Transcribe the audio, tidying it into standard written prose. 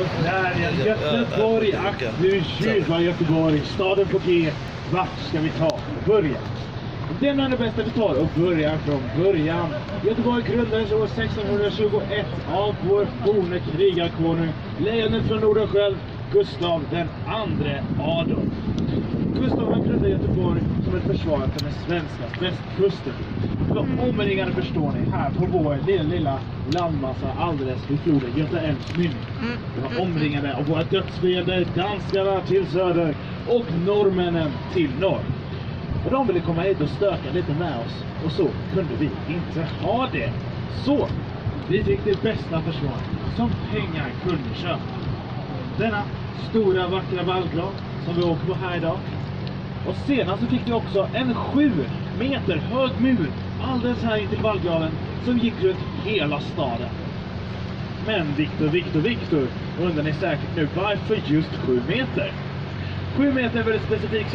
Australien, Göteborg, nu kyla Göteborg, staden på G. Vart ska vi ta? Börja. Det är det bästa vi tar och börjar från början. Göteborg grundades år 1621 av vår forne krigarkonung, lejonet från Nordsjön, Gustav den andre Adolf. Gustav grundade Göteborg som ett försvar för den svenska västkusten. Det var omringade, förstår ni, här på vår lilla landmassa alldeles vid floden Göta älvs mynning. Det var omringade av våra dödsfiender, danskarna till söder och norrmännen till norr. Och de ville komma hit och stöka lite med oss. Och så kunde vi inte ha det. Så vi fick det bästa försvar som pengar kunde köpa. Denna stora vackra vallgrav som vi åker på här idag. Och senare så fick vi också en 7 meter hög mur alldeles här intill vallgraven som gick runt hela staden. Men Viktor, undrar ni säkert nu varför just 7 meter? 7 meter är väldigt specifikt